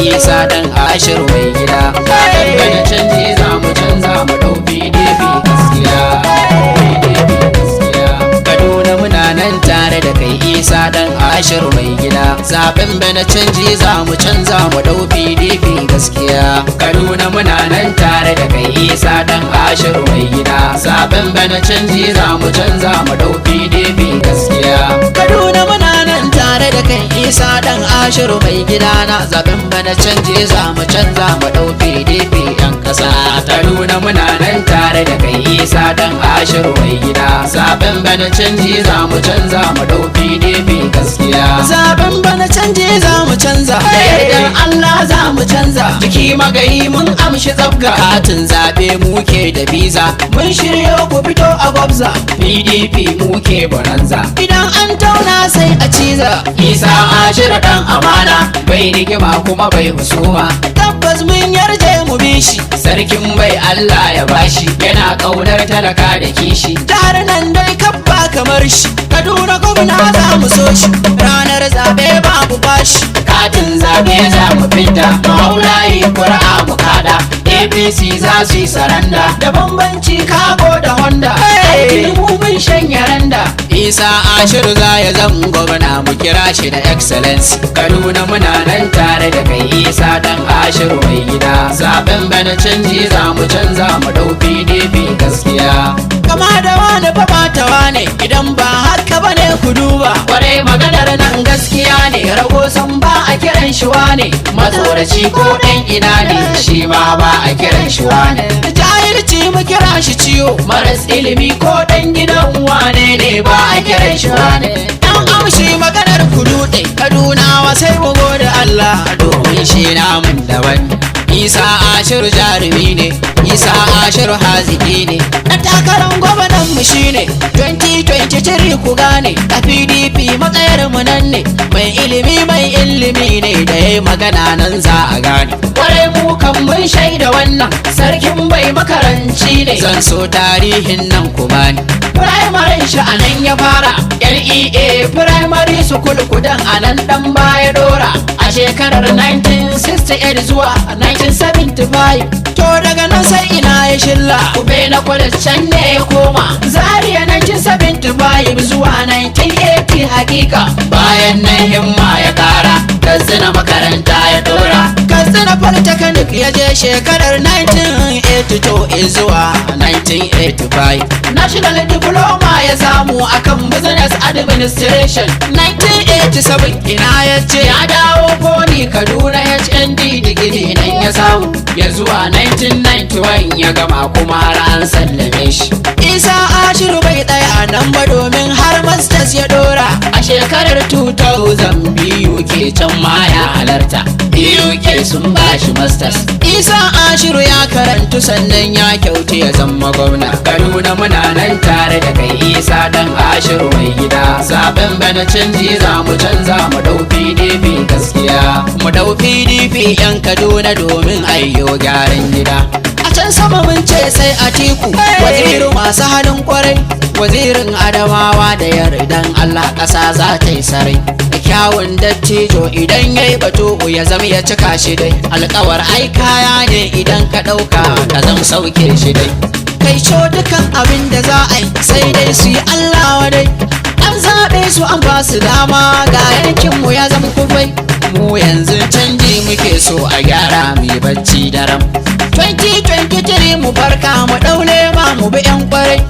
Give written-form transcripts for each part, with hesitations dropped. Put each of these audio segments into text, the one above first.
Isa dan Ashir mai gida. Zaben bana canji za mu canza mu ɗau PDP gaskiya. PDP gaskiya. Kaduna muna nan tare da kai Isa dan Ashir mai gida. Zaben bana canji za mu canza mu ɗau PDP gaskiya. Kaduna muna nan tare da kai Isa dan Ashir mai gida. Zaben bana canji za mu canza mu ɗau PDP gaskiya. Kaduna muna nan tare da kai Isa dan Ashir mai gida na. Zaben bana canji za mu canza mu ɗau PDP yan ƙasa. Kaduna muna nan tare da kai Isa dan Ashir mai gida. Zaben bana canji za mu canza mu ɗau PDP gaskiya. Zaben bana canji za mu canza. Da yardar Allah za mu canza. Jiki magayi mun amshi zabga. Katin zaɓe muke da biza. Mun shiryo ku fito a gwabza. PDP muke bonanza. Idan an tauna sai a ciza. Isa Ashir dan amana. Bai rigima kuma bai husuma. Tabbas mun yarje mu bi shi. Sarkin bai Allah ya bashi. Yana ƙaunar talaka da kishi. Jihar nan dai kabba kamar shi. Kaduna gwamna za mu so shi. Ranar zaɓe babu bashi. Katin zaɓe za mu fita. Maulayi ƙuri'a mu kada. APC za su yi saranda. Da bambanci kago da Honda. Aikin mu mun shanya randa. Isa Ashir za ya zan gwamna mu kira shi da excellence. Kaduna muna nan tare da kai Isa dan Ashir mai gida. Zaben bana canji za mu canza mu ɗau PDP gaskiya. Kama da wani fa bata wane idan ba haka bane ku duba. Kwarai maganar nan gaskiya ne rago san ba a kiran shi wane. Matsoraci ko ɗan ina ne shi ma ba a kiran shi wane. Jahilci mu kira shi ciwo maras ilimi ko ɗan gidan wane ne ba a kiran shi wane. Ɗan amshi maganar ku duɗe Kadunawa sai mu gode Allah domin shi namun daban. Isa Ashir jarumi ne. Isa Ashir haziki ne. Na takarar gwamnan mu shine 2023 ku gane. A PDP matsayar mu nan ne. Mai ilimi ne da yayi magana nan za a gane. Kwarai mu kan mun shaida wannan. Sarkin bai makaranci ne. Zan so tarihin nan ku bani. Primary shi a nan ya fara. LEA Primary School kudan a nan dan baya dora. A shekarar 1968 zuwa 1975. To daga nan sai ina ya shilla. Kube na college can ne ya koma. Zaria 1975 zuwa 1980 hakika. Bayan nan himma ya kara. Katsina makaranta ya dora. Katsina Polytechnic ya je shekarar 1982 zuwa 1985. National Diploma ya samu akan Business Administration. 1987 ina ya ce ya dawo Poli Kaduna HND digiri nan ya samu. Ya zuwa 1991 ya gama kuma har an sallame shi. Isa Ashir bai tsaya nan ba domin har masters ya dora. A shekarar 2000 biyu ke can ma ya halarta. UK sun bashi masters. Isa Ashir ya karantu sannan ya kyautu ya zama gwamna. Kaduna muna nan tare da kai Isa dan Ashir mai gida. Zaben bana canji za mu canza mu ɗau PDP gaskiya. Mu ɗau PDP yan Kaduna domin ayyo gyaran gida. A can sama mun ce sai Atiku. Wazirin masu halin kwarai. Wazirin Adamawa da yardan Allah ƙasa za ta yi sarai. Kyawun dattijo idan yayi batu ya zama ya cika shi dai. Alƙawar ai kaya ne idan ka ɗauka ka zama sauke shi dai. Kai co dukan abin da za a yi sai dai su yi Allah wadai. An zaɓe su an ba su dama ga yankinmu ya zama kufai. Mu yanzu canji muke so a gyara mai bacci daram. 2023 mu farka mu ɗaule ma mu bi 'yan kwarai.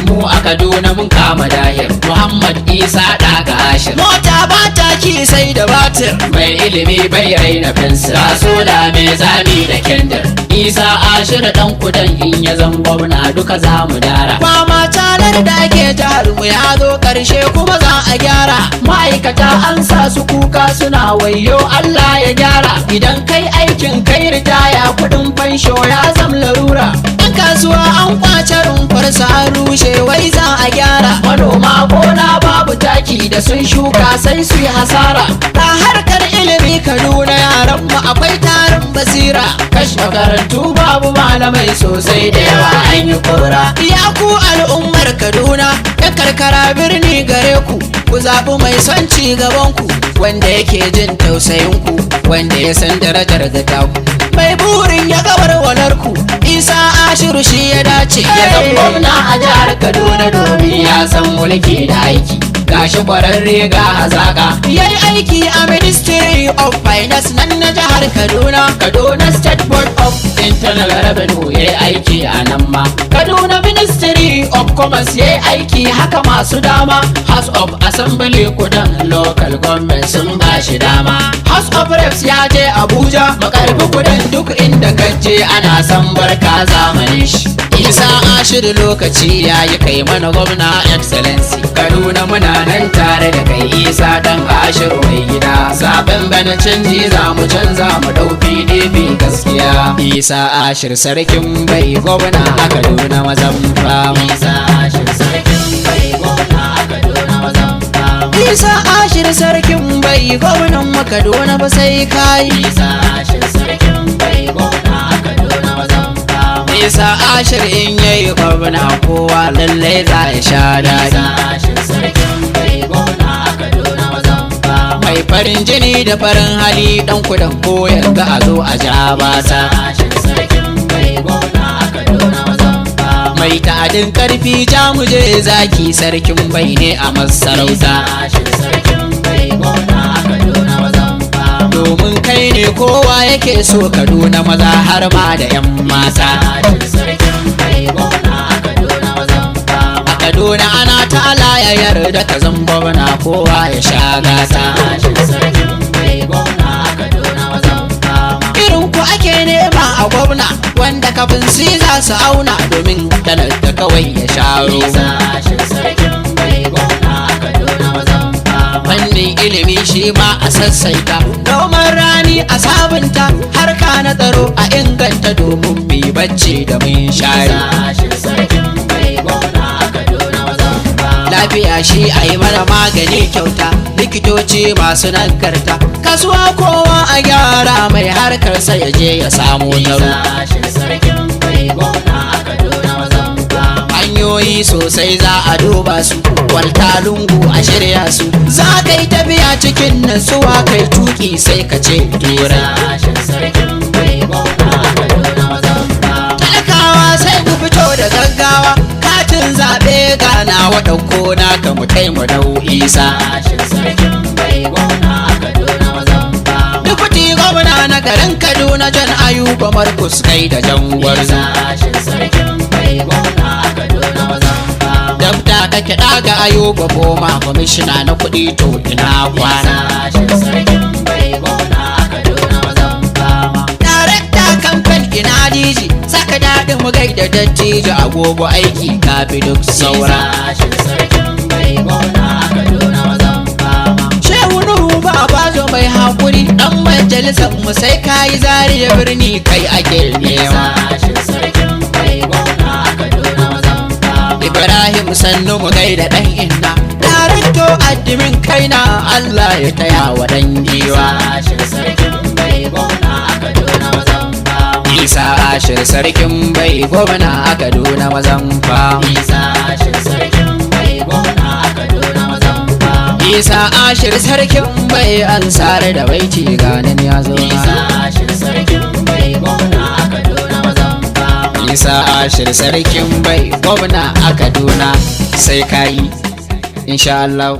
Mu a Kaduna mun kama dahir Muhammad Isa daga Ashir. Mota ba ta ki sai da batir. Mai ilimi bai raina fensir. Sola mai zami da kendir. Isa Ashir dan kudan in ya zan gwamna duka za mu dara. Fama talar da ake jihar mu ya zo karshe kuma za a gyara. Ma'aikata an sa su kuka suna wayo Allah ya gyara. Idan kai aikin kai ritaya kudin fansho ya zam larura. Yan kasuwa an kwace rumfar sa rushe wai za a gyara. Manoma gona babu taki da sun shuka sai su yi hasara. Ta harkar ilimi Kaduna yaran mu akwai tarin basira. Kash makarantu babu malamai sosai da yawa an yi kora. Ya ku al'ummar Kaduna karkara birni gare ku, ku zaɓi mai son ci gabanku, wanda yake jin tausayinku, wanda ya san darajar da taku, mai burin ya gabar walarku. Isa Ashiru shi ya dace ya zama gwamna a jihar Kaduna, domin ya san mulki da aiki, gashi kwararre ga hazaka. Yayi aiki a Ministry of Finance nan na jihar Kaduna, Kaduna State Board of Internal Revenue yayi aiki a nan ma, Kaduna Ministry of Commerce yayi aiki haka masu dama, House of Assembly kudan local government sun ba shi dama, House of Reps ya je Abuja, makarfi kudan duk inda kaje ana san barka zamanin shi. Isa Ashiru lokaci yayi kai mana gwamna excellency, Kaduna muna nan tare da kai Isa dan Ashiru mai gida, zaben bana canji za mu canza mu dau PDP gaskiya. Isa Ashiru sarkin bai gwamna a Kaduna mazan fama, Isa Ashiru sarkin bai gwamna a Kaduna mazan fama, Isa Ashiru sarkin bai gwamnan mu Kaduna ba sai kai, Isa Ashiru sarkin bai gwamna a Kaduna mazan fama, Isa Ashiru in yayi gwamna kowa lallai za ya sha daɗi, Isa Ashiru sarkin bai gwamna a Kaduna mazan fama, mai farin jini da farin hali dan kudan ko yanga a zo a ja bata, Isa Ashiru sarkin bai gwamna a Kaduna mazan fama, mai ta'adin karfi jamuje zaki sarkin bai ne a masarauta, Isa Ashiru sarkin bai gwamna a Kaduna mazan fama, domin kai ne kowa yake so Kaduna maza har ma da 'yan mata, Isa Ashiru sarkin bai gwamna a Kaduna mazan fama, a Kaduna ana ta ya yarda ka zan gwamna kowa ya sha gata, Isa Ashiru sarkin bai gwamna a Kaduna mazan fama, irin ku ake nema a gwamna wanda kafin si za su auna domin dalar da kawai ya sharo, Isa Ashiru sarkin bai gwamna a Kaduna mazan fama, fannin ilimi shi ma a sassaita, noman rani a sabunta, harka na tsaro a inganta domin bi bacci da mun share, Isa Ashiru sarkin bai gwamna a Kaduna mazan fama, lafiya shi a yi mana magani kyauta, likitoci masu nagarta, kasuwa kowa a gyara mai harkar sa ya je ya samu naro, Isa Ashiru sarkin bai gwamna a Kaduna mazan fama, hanyoyi sosai za a duba su, kwalta lungu a shirya su, za ka yi tafiya cikin nutsuwa kai tuki sai ka ce turai, Isa Ashiru sarkin bai gwamna a Kaduna mazan fama, talakawa sai ku fito da gaggawa, katin zaɓe gana wa ɗauko naka mu kai mu dau Isa, Isa Ashiru sarkin bai gwamna a Kaduna mazan fama, Deputy gwamna na garin Kaduna John Ayuba Markus kai da jangwar, Isa Ashiru sarkin bai gwamna a Kaduna mazan fama, dabda kake daga Ayuba Boma kwamishina na kuɗi to ina kwana, Isa Ashiru sarkin bai gwamna a Kaduna mazan fama, darekta kamfen ina diji saka daɗin mu gaida dattijo agogo aiki kafi duk saura, Isa Ashiru sarkin bai gwamna a Kaduna mazan fama, Shehu Nuhu Babajo mai hakuri dan majalisar mu sai kayi Zariya birni kai ake nema, Isa Ashiru sarkin bai gwamna a Kaduna mazan fama, Ibrahim sannu mu gaida dan inna, darakto addimin kaina Allah ya taya wa dan giwa, Isa Ashiru sarkin bai gwamna a Kaduna mazan fama, Isa Ashiru sarkin bai gwamna a Kaduna mazan fama, Isa Ashiru sarkin bai gwamna a Kaduna mazan fama, Isa Ashiru sarkin bai ansar da baiti ganin ya zo, Isa Ashiru sarkin bai gwamna a Kaduna mazan fama, Isa Ashiru sarkin bai gwamna a Kaduna sai kai insha Allah.